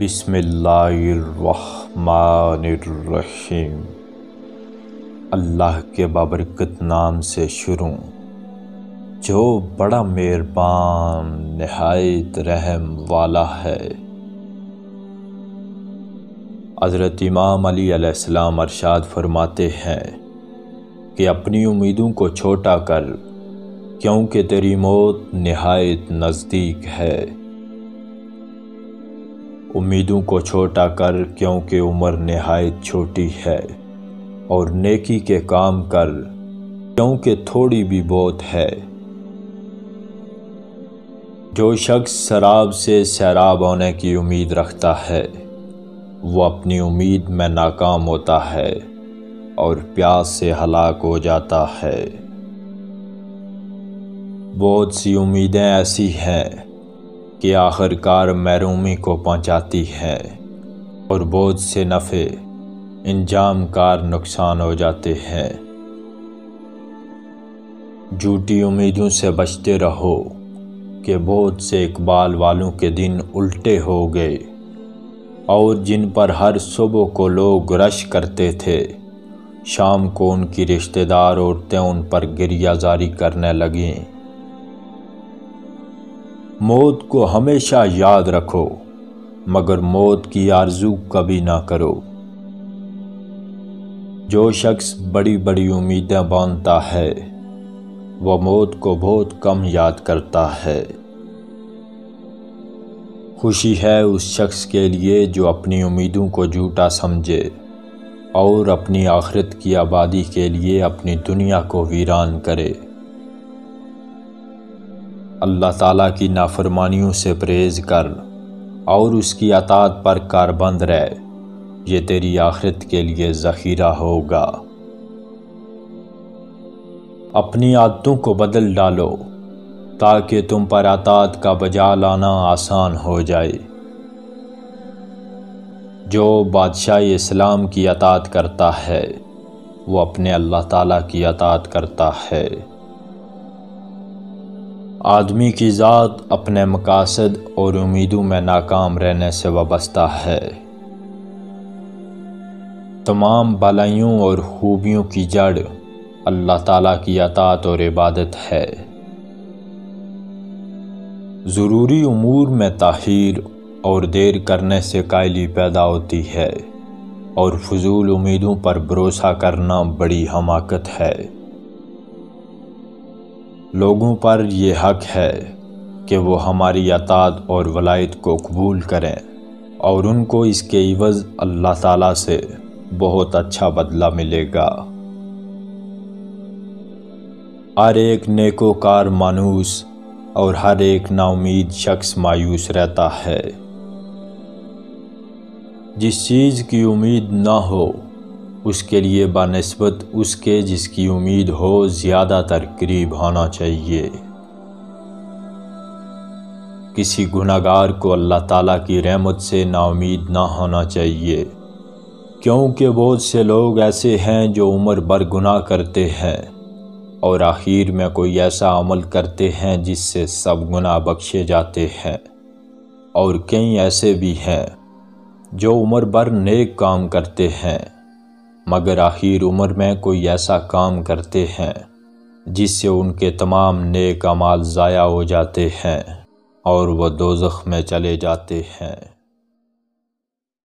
بسم اللہ الرحمن الرحیم۔ اللہ کے بابرکت نام سے شروع، جو بڑا مہربان نہایت رحم والا ہے۔ حضرت امام علی علیہ السلام ارشاد فرماتے ہیں کہ اپنی امیدوں کو چھوٹا کر، کیونکہ تیری موت نہایت نزدیک ہے۔ امیدوں کو چھوٹا کر، کیونکہ عمر نہایت چھوٹی ہے، اور نیکی کے کام کر، کیونکہ تھوڑی بھی بہت ہے۔ جو شخص سراب سے سیراب ہونے کی امید رکھتا ہے، وہ اپنی امید میں ناکام ہوتا ہے اور پیاس سے ہلاک ہو جاتا ہے۔ بہت سی امیدیں ایسی ہیں کہ آخر کار محرومی کو پہنچاتی ہیں، اور بہت سے نفع انجام کار نقصان ہو جاتے ہیں۔ جھوٹی امیدوں سے بچتے رہو کہ بہت سے اقبال والوں کے دن الٹے ہو گئے، اور جن پر ہر صبح کو لوگ رش کرتے تھے، شام کو ان کی رشتہ دار عورتیں ان پر گریہ زاری کرنے لگیں۔ موت کو ہمیشہ یاد رکھو، مگر موت کی آرزو کبھی نہ کرو۔ جو شخص بڑی بڑی امیدیں باندھتا ہے، وہ موت کو بہت کم یاد کرتا ہے۔ خوشی ہے اس شخص کے لیے جو اپنی امیدوں کو جھوٹا سمجھے، اور اپنی آخرت کی آبادی کے لیے اپنی دنیا کو ویران کرے۔ اللہ تعالیٰ کی نافرمانیوں سے پرہیز کر، اور اس کی اطاعت پر کاربند رہ، یہ تیری آخرت کے لیے ذخیرہ ہوگا۔ اپنی عادتوں کو بدل ڈالو، تاکہ تم پر اطاعت کا بجا لانا آسان ہو جائے۔ جو بادشاہ اسلام کی اطاعت کرتا ہے، وہ اپنے اللہ تعالیٰ کی اطاعت کرتا ہے۔ آدمی کی ذات اپنے مقاصد اور امیدوں میں ناکام رہنے سے وابستہ ہے۔ تمام بھلائیوں اور خوبیوں کی جڑ اللہ تعالیٰ کی اطاعت اور عبادت ہے۔ ضروری امور میں تاخیر اور دیر کرنے سے کائلی پیدا ہوتی ہے، اور فضول امیدوں پر بھروسہ کرنا بڑی حماقت ہے۔ لوگوں پر یہ حق ہے کہ وہ ہماری اطاعت اور ولایت کو قبول کریں، اور ان کو اس کے عوض اللہ تعالیٰ سے بہت اچھا بدلہ ملے گا۔ ہر ایک نیکوکار مانوس اور ہر ایک نا امید شخص مایوس رہتا ہے۔ جس چیز کی امید نہ ہو، اس کے لیے بنسبت اس کے جس کی امید ہو زیادہ تر قریب ہونا چاہیے۔ کسی گناہگار کو اللہ تعالیٰ کی رحمت سے نا امید نہ ہونا چاہیے، کیونکہ بہت سے لوگ ایسے ہیں جو عمر بھر گناہ کرتے ہیں، اور آخر میں کوئی ایسا عمل کرتے ہیں جس سے سب گناہ بخشے جاتے ہیں، اور کئی ایسے بھی ہیں جو عمر بھر نیک کام کرتے ہیں، مگر آخر عمر میں کوئی ایسا کام کرتے ہیں جس سے ان کے تمام نیک اعمال ضائع ہو جاتے ہیں، اور وہ دوزخ میں چلے جاتے ہیں۔